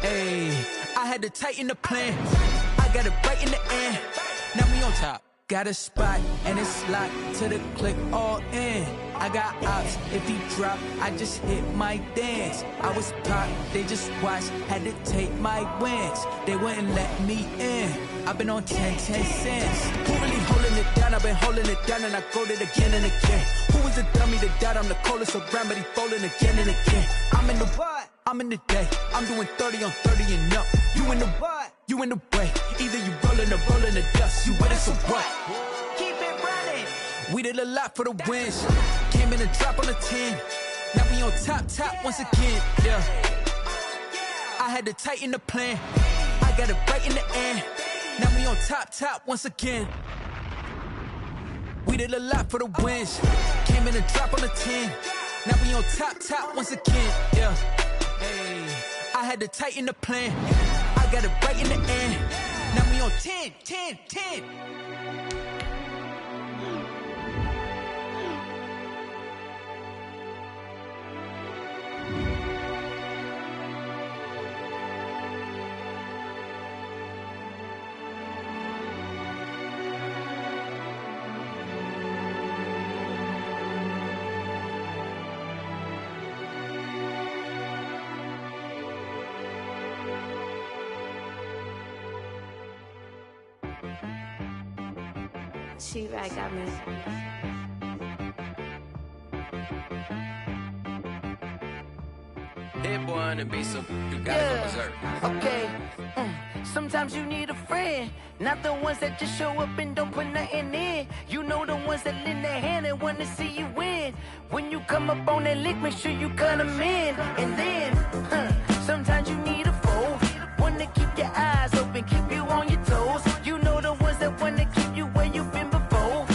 Hey, I had to tighten the plan. I got it right in the end. Now we on top. Got a spot and it's locked to the click all in. I got ops, if he drop, I just hit my dance. I was pop, they just watched, had to take my wins. They wouldn't let me in. I've been on 10 cents. Who really holding it down? I've been holding it down and I go it again and again. Who was the dummy that died? I'm the coldest around, but he falling again and again. I'm in the what? I'm in the day. I'm doing 30 on 30 and up. You in the what? You in the way. Either you rolling or rolling the dust. You with us or what? Keep it running. We did a lot for the wins. Came in and drop on the 10. Now we on top once again. Yeah. I had to tighten the plan. I got it right in the end. Now we on top once again. We did a lot for the wins. Came in and drop on the 10. Now we on top once again. Yeah. Hey. I had to tighten the plan. I got it right in the end. Now we on 10. She right got me. Hit boy on the beat, so you gotta go berserk. Okay. Sometimes you need a friend, not the ones that just show up and don't put nothing in. You know the ones that lend their hand and wanna see you win. When you come up on that lick, make sure you cut them in. And then, sometimes you need a foe, one to keep your eyes open, keep you on your toes. You know the ones that wanna keep you where you've been before.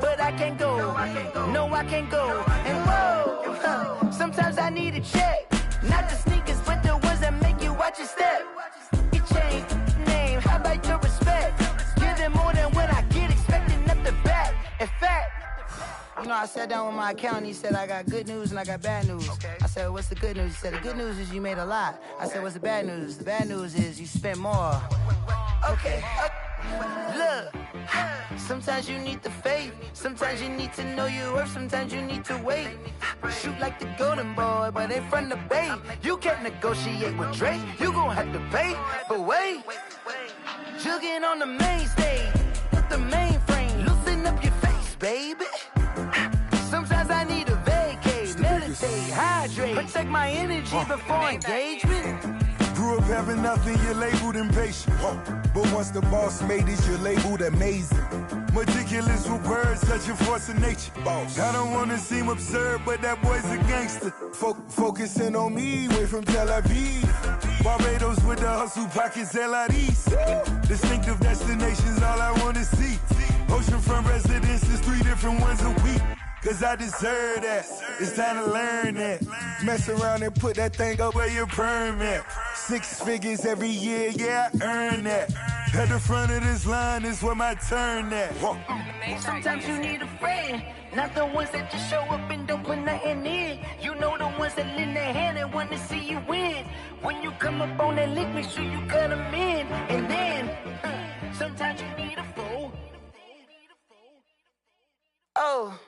But I can't go, no I can't go. And whoa, sometimes I need a check. Not the sneakers, but the ones that make you watch your step. Your chain, name, how about your respect? Give them more than what I get, expecting up the back. In fact, you know, I sat down with my accountant, he said, I got good news and I got bad news. I said, what's the good news? He said, the good news is you made a lot. I said, what's the bad news? The bad news is you spent more. Okay, look, sometimes you need the faith, sometimes you need to know your worth, sometimes you need to wait. Shoot like the golden boy, but ain't from the bay. You can't negotiate with Drake, you gon' have to pay. But wait, jugging on the main stage, with the mainframe, loosen up your face, baby. Sometimes I need a vacate, meditate, hydrate, protect my energy before engagement. Grew up having nothing, you're labeled impatient. But once the boss made it, you're labeled amazing. Meticulous with words, such a force of nature. I don't wanna seem absurd, but that boy's a gangster. Focusing on me, way from Tel Aviv. Barbados with the hustle pockets, LIDs. Distinctive destinations, all I wanna see. Oceanfront residences, 3 different ones a week. Cause I deserve that, it's time to learn that. Mess around and put that thing up where your permit. 6 figures every year, yeah, I earn that. At the front of this line is where my turn at. Sometimes you need a friend, not the ones that just show up and don't put nothing in. You know the ones that lend their hand and wanna see you win. When you come up on that lick, make sure you cut them in. And then, sometimes you need a fool. Oh.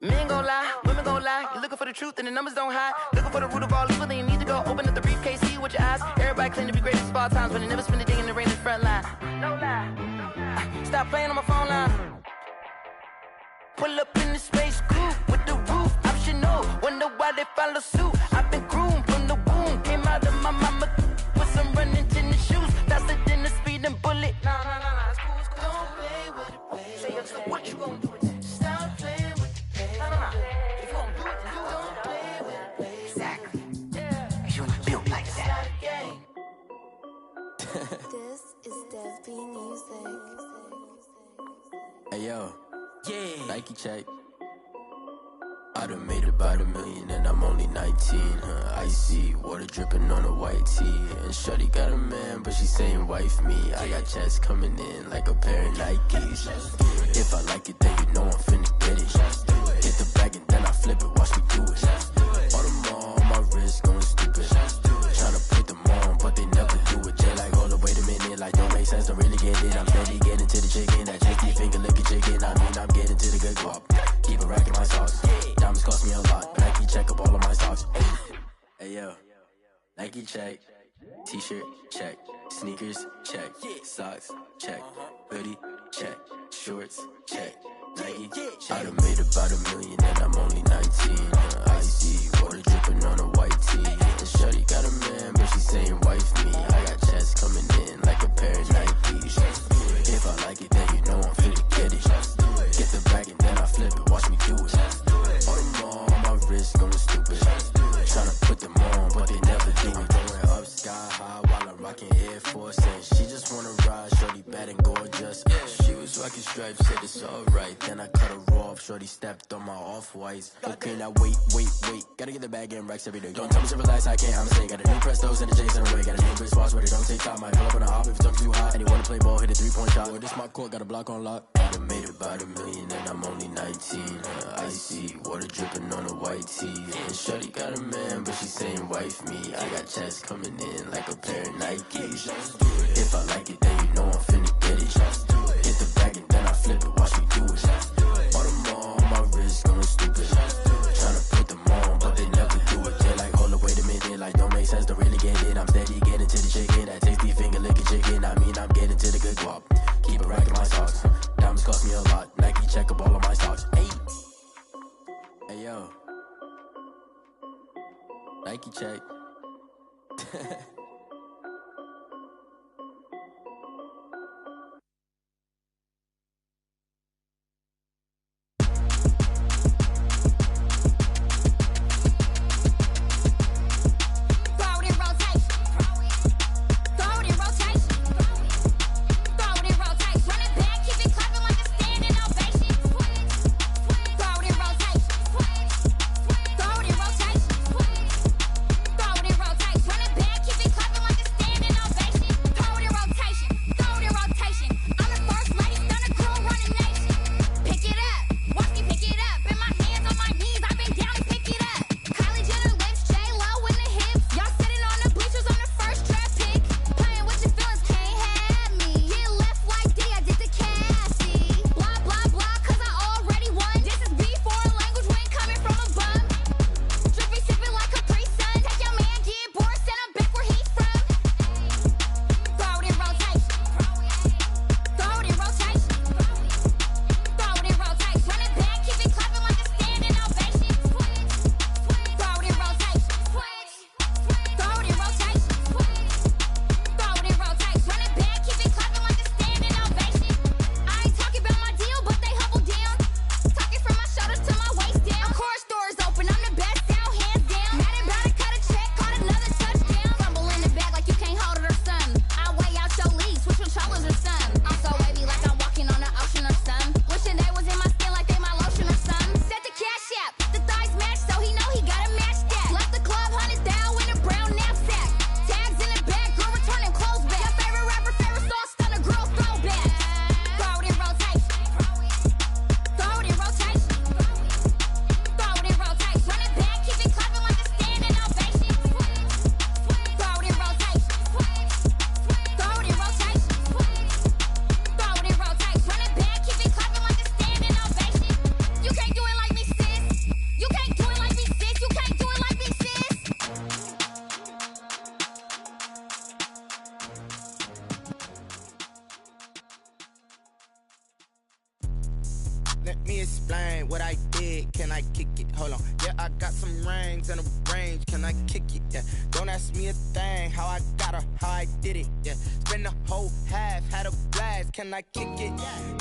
Men gon' lie, women gon' lie. You're looking for the truth and the numbers don't hide. Looking for the root of all evil, then you need to go open up the briefcase, see with your eyes. Everybody claim to be greatest of all times, but they never spend a day in the rain in the front line. No lie. Stop playing on my phone line. Pull up in the space coupe with the roof optional. Wonder why they follow suit. I've been groomed from the womb. Came out of my mama with some running tennis shoes. Faster than the speeding bullet. Nah, it's cool, it's cool. Don't play with it, baby. Say, yo, so what you gonna do with it? Stop playing with it. If you gon' do it, then you don't play with it, baby. Exactly. Yeah. You ain't built like that. This is Dev B Music. Hey yo, Yeah. Nike check. I done made about $1 million and I'm only 19. Icy water dripping on a white tee. And shorty got a man, but she saying wife me. I got checks coming in like a pair of Nikes. If I like it, then you know I'm finna get it. Hit the bag and then I flip it, watch me do it. All them on my wrist going stupid. Tryna put them on, but they never do it. Jay like, hold up, wait a minute, like don't make sense, don't really get it. I'm steady getting to the chicken, that tasty finger licking chicken. check. T-shirt, check. Sneakers, check. Socks, check. Hoodie, check. Shorts, check. Nike, I done made about $1 million and I'm only 19. Icy, water dripping on a white tee. And shorty got a man, but she saying wife me. I got checks coming in like a pair of Nikes. If I like it, then you know I'm finna get it. Get the bag and then I flip it, watch me do it. All them on my wrist going stupid. Tryna put them on, but they never do it. Going up sky high while I'm rocking Air Force. And she just wanna ride, shorty bad and gorgeous. She was rocking stripes, said it's alright. Then I cut her off, shorty stepped on my off-whites. Okay, now wait. Gotta get the bag and racks every day. Don't tell me to relax, I can't, I'm say. Got a new Prestos and a J's in a way. Got a new Chris Boss, but it don't take time. I pull up on a hop if it's up too hot. And you wanna play ball, hit a 3-point shot. Or this my court, got a block on lock. I done made about $1 million and I'm only 19. Icy, water dripping on a white tee. And shorty got a man, but she saying wife me. I got checks coming in like a pair of Nikes. If I like it, then you know I'm finna get it. Hit the bag and then I flip it, watch me do it. All them on my wrist going stupid. Tryna put them on, but they never do it. They're like, hold up, wait a minute, like don't make sense, don't really get it. I'm steady getting to the chicken, that tasty finger licking chicken. I mean, I'm getting to the good guap. Keep a rack in my socks. Diamonds cost me a lot. Nike check up all of my stocks. Hey yo, Nike check. Let me explain what I did. Can I kick it? Hold on. Yeah, I got some rings and a range. Can I kick it? Yeah. Don't ask me a thing. How I got her, how I did it. Yeah. Spend the whole half, had a blast. Can I kick it?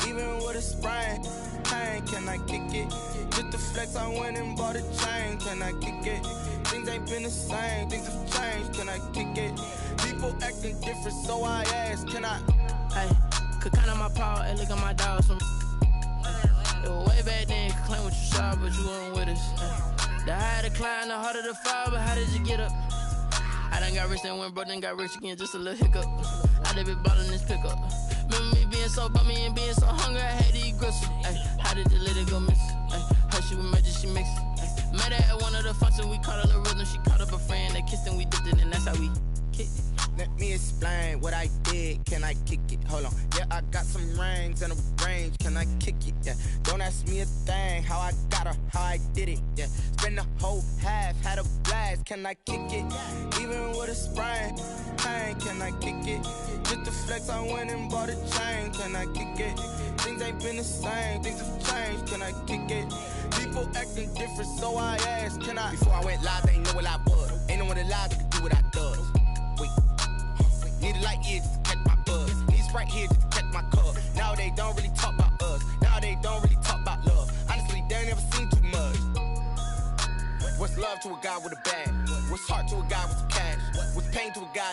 Even with a sprain, pain. Can I kick it? Just the flex, I went and bought a chain. Can I kick it? Things ain't been the same. Things have changed. Can I kick it? People acting different, so I asked. Can I? Hey, could count on my paw and look at my dogs from. It was way back then, could claim what you saw, but you weren't with us. The higher the climb, the harder the fall, but how did you get up? I done got rich and went broke, then got rich again, just a little hiccup. I done been ballin' this pickup. Remember me being so bummy and being so hungry, I had to eat gristle. How did you let it go miss? Her she was magic, she mixed it. Met her at one of the functions, we caught her the rhythm, she caught up a friend, they kissed and we dipped it, and that's how we Let me explain what I did. Can I kick it? Hold on. Yeah, I got some rings and a range. Can I kick it? Yeah. Don't ask me a thing. How I got her, how I did it. Yeah. Spend the whole half, had a blast. Can I kick it? Even with a sprain, pain. Can I kick it? Just to flex, I went and bought a chain. Can I kick it? Things ain't been the same. Things have changed. Can I kick it? People acting different, so I asked. Can I? Before I went live, they ain't know what I was. Ain't no one alive that could do what I does. Wait. Need a light here just to catch my buzz. Need Sprite here just to catch my cup. Now they don't really talk about us. Now they don't really talk about love. Honestly, they ain't never seen too much. What's love to a guy with a bag? What's heart to a guy with some cash? What's pain to a guy?